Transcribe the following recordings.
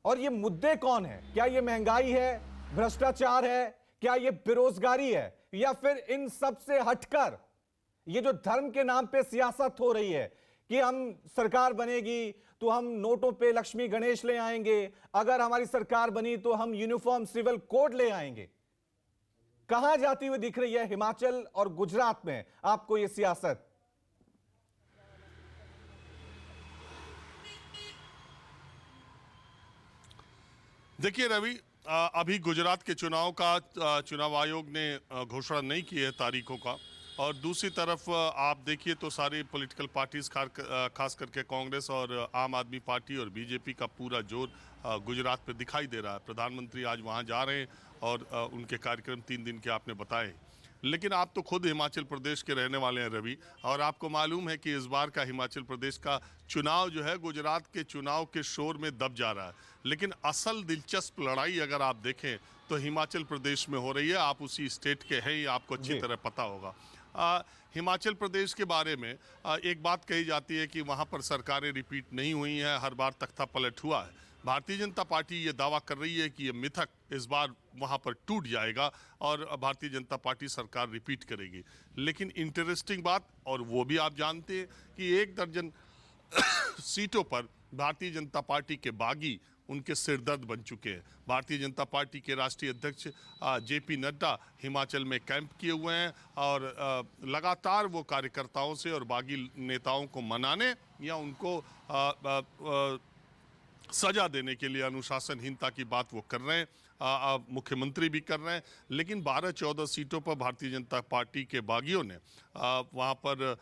और ये मुद्दे कौन है? क्या ये महंगाई है, भ्रष्टाचार है, क्या ये बेरोजगारी है, या फिर इन सब से हटकर ये जो धर्म के नाम पे सियासत हो रही है कि हम सरकार बनेगी तो हम नोटों पे लक्ष्मी गणेश ले आएंगे, अगर हमारी सरकार बनी तो हम यूनिफॉर्म सिविल कोड ले आएंगे। कहां जाती हुई दिख रही है हिमाचल और गुजरात में आपको ये सियासत? देखिए रवि, अभी गुजरात के चुनाव का चुनाव आयोग ने घोषणा नहीं की है तारीखों का। और दूसरी तरफ आप देखिए तो सारी पॉलिटिकल पार्टीज खास करके कांग्रेस और आम आदमी पार्टी और बीजेपी का पूरा जोर गुजरात पे दिखाई दे रहा है। प्रधानमंत्री आज वहां जा रहे हैं और उनके कार्यक्रम 3 दिन के आपने बताए। लेकिन आप तो खुद हिमाचल प्रदेश के रहने वाले हैं रवि, और आपको मालूम है कि इस बार का हिमाचल प्रदेश का चुनाव जो है गुजरात के चुनाव के शोर में दब जा रहा है। लेकिन असल दिलचस्प लड़ाई अगर आप देखें तो हिमाचल प्रदेश में हो रही है। आप उसी स्टेट के हैं, ये आपको अच्छी तरह पता होगा। हिमाचल प्रदेश के बारे में एक बात कही जाती है कि वहाँ पर सरकारें रिपीट नहीं हुई हैं, हर बार तख्ता पलट हुआ है। भारतीय जनता पार्टी ये दावा कर रही है कि ये मिथक इस बार वहाँ पर टूट जाएगा और भारतीय जनता पार्टी सरकार रिपीट करेगी। लेकिन इंटरेस्टिंग बात, और वो भी आप जानते हैं कि 1 दर्जन सीटों पर भारतीय जनता पार्टी के बागी उनके सिरदर्द बन चुके हैं। भारतीय जनता पार्टी के राष्ट्रीय अध्यक्ष जेपी नड्डा हिमाचल में कैंप किए हुए हैं और लगातार वो कार्यकर्ताओं से और बागी नेताओं को मनाने या उनको सजा देने के लिए अनुशासनहीनता की बात वो कर रहे हैं। मुख्यमंत्री भी कर रहे हैं। लेकिन 12-14 सीटों पर भारतीय जनता पार्टी के बागियों ने वहाँ पर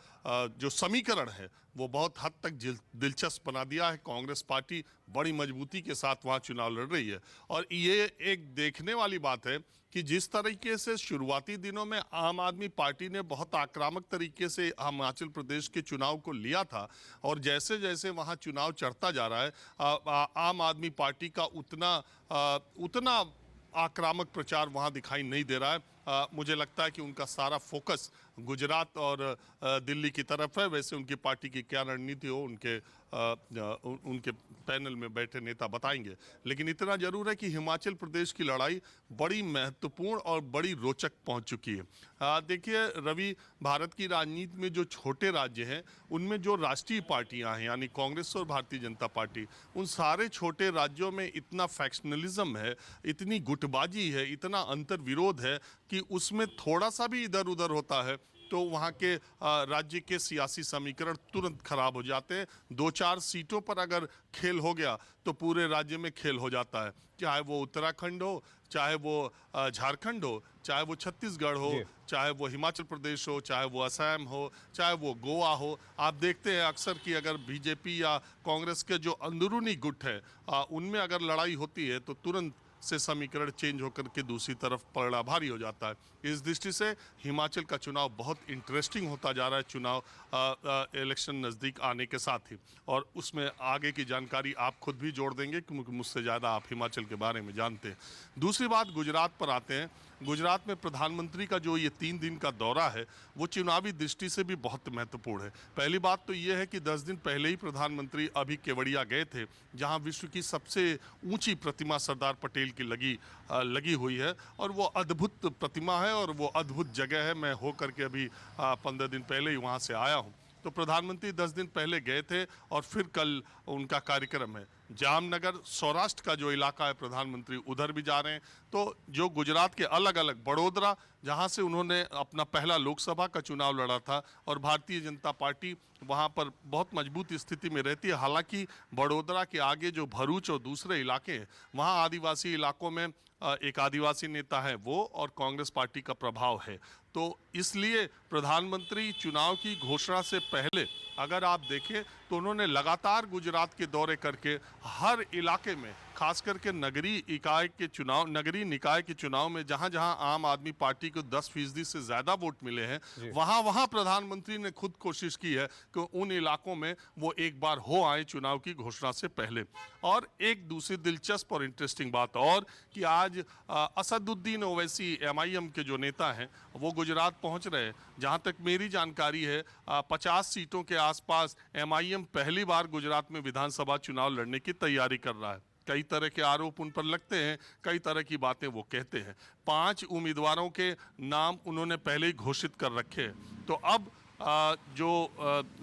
जो समीकरण है वो बहुत हद तक दिलचस्प बना दिया है। कांग्रेस पार्टी बड़ी मजबूती के साथ वहाँ चुनाव लड़ रही है और ये एक देखने वाली बात है कि जिस तरीके से शुरुआती दिनों में आम आदमी पार्टी ने बहुत आक्रामक तरीके से हिमाचल प्रदेश के चुनाव को लिया था, और जैसे जैसे वहाँ चुनाव चढ़ता जा रहा है आम आदमी पार्टी का उतना आक्रामक प्रचार वहाँ दिखाई नहीं दे रहा है। मुझे लगता है कि उनका सारा फोकस गुजरात और दिल्ली की तरफ है। वैसे उनकी पार्टी की क्या रणनीति हो उनके पैनल में बैठे नेता बताएंगे। लेकिन इतना जरूर है कि हिमाचल प्रदेश की लड़ाई बड़ी महत्वपूर्ण और बड़ी रोचक पहुंच चुकी है। देखिए रवि, भारत की राजनीति में जो छोटे राज्य हैं उनमें जो राष्ट्रीय पार्टियां हैं यानी कांग्रेस और भारतीय जनता पार्टी, उन सारे छोटे राज्यों में इतना फैक्शनलिज्म है, इतनी गुटबाजी है, इतना अंतर्विरोध है कि उसमें थोड़ा सा भी इधर उधर होता है तो वहाँ के राज्य के सियासी समीकरण तुरंत खराब हो जाते हैं। 2-4 सीटों पर अगर खेल हो गया तो पूरे राज्य में खेल हो जाता है, चाहे वो उत्तराखंड हो, चाहे वो झारखंड हो, चाहे वो छत्तीसगढ़ हो, चाहे वो हिमाचल प्रदेश हो, चाहे वो असम हो, चाहे वो गोवा हो। आप देखते हैं अक्सर कि अगर बीजेपी या कांग्रेस के जो अंदरूनी गुट है उनमें अगर लड़ाई होती है तो तुरंत से समीकरण चेंज होकर के दूसरी तरफ पलड़ा भारी हो जाता है। इस दृष्टि से हिमाचल का चुनाव बहुत इंटरेस्टिंग होता जा रहा है चुनाव इलेक्शन नज़दीक आने के साथ ही, और उसमें आगे की जानकारी आप खुद भी जोड़ देंगे क्योंकि मुझसे ज़्यादा आप हिमाचल के बारे में जानते हैं। दूसरी बात, गुजरात पर आते हैं। गुजरात में प्रधानमंत्री का जो ये 3 दिन का दौरा है वो चुनावी दृष्टि से भी बहुत महत्वपूर्ण है। पहली बात तो ये है कि 10 दिन पहले ही प्रधानमंत्री अभी केवड़िया गए थे, जहां विश्व की सबसे ऊंची प्रतिमा सरदार पटेल की लगी हुई है, और वो अद्भुत प्रतिमा है और वो अद्भुत जगह है। मैं होकर के अभी 15 दिन पहले ही वहाँ से आया हूँ। तो प्रधानमंत्री 10 दिन पहले गए थे और फिर कल उनका कार्यक्रम है। जामनगर सौराष्ट्र का जो इलाका है, प्रधानमंत्री उधर भी जा रहे हैं। तो जो गुजरात के अलग अलग, बड़ोदरा जहां से उन्होंने अपना पहला लोकसभा का चुनाव लड़ा था, और भारतीय जनता पार्टी वहां पर बहुत मजबूत स्थिति में रहती है। हालांकि बड़ोदरा के आगे जो भरूच और दूसरे इलाके हैं वहां आदिवासी इलाकों में एक आदिवासी नेता है वो, और कांग्रेस पार्टी का प्रभाव है। तो इसलिए प्रधानमंत्री चुनाव की घोषणा से पहले अगर आप देखें तो उन्होंने लगातार गुजरात के दौरे करके हर इलाके में, खास करके नगरीय निकाय के चुनाव में जहां जहां आम आदमी पार्टी को 10% से ज्यादा वोट मिले हैं, वहां प्रधानमंत्री ने खुद कोशिश की है कि उन इलाकों में वो एक बार हो आए चुनाव की घोषणा से पहले। और एक दूसरी दिलचस्प और इंटरेस्टिंग बात और कि आज असदुद्दीन ओवैसी MIM के जो नेता हैं वो गुजरात पहुंच रहे हैं। जहां तक मेरी जानकारी है 50 सीटों के आसपास MIM पहली बार गुजरात में विधानसभा चुनाव लड़ने की तैयारी कर रहा है। कई तरह के आरोप उन पर लगते हैं, कई तरह की बातें वो कहते हैं। 5 उम्मीदवारों के नाम उन्होंने पहले ही घोषित कर रखे हैं। तो अब जो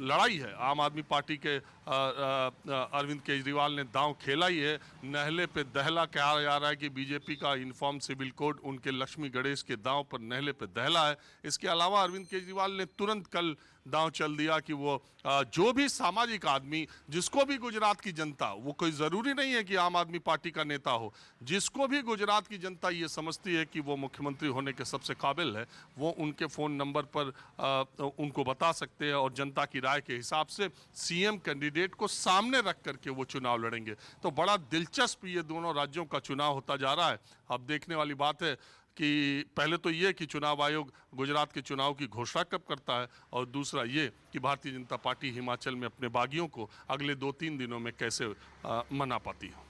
लड़ाई है आम आदमी पार्टी के अरविंद केजरीवाल ने दांव खेला ही है। नहले पे दहला कहा जा रहा है कि बीजेपी का यूनिफॉर्म सिविल कोड उनके लक्ष्मी गणेश के दांव पर नहले पे दहला है। इसके अलावा अरविंद केजरीवाल ने तुरंत कल दांव चल दिया कि वो जो भी सामाजिक आदमी, जिसको भी गुजरात की जनता, वो कोई ज़रूरी नहीं है कि आम आदमी पार्टी का नेता हो, जिसको भी गुजरात की जनता ये समझती है कि वो मुख्यमंत्री होने के सबसे काबिल है, वो उनके फ़ोन नंबर पर उनको बता सकते हैं और जनता की राय के हिसाब से सीएम कैंडिडेट को सामने रख करके वो चुनाव लड़ेंगे। तो बड़ा दिलचस्प ये दोनों राज्यों का चुनाव होता जा रहा है। अब देखने वाली बात है कि पहले तो ये कि चुनाव आयोग गुजरात के चुनाव की घोषणा कब करता है, और दूसरा ये कि भारतीय जनता पार्टी हिमाचल में अपने बागियों को अगले 2-3 दिनों में कैसे मना पाती है।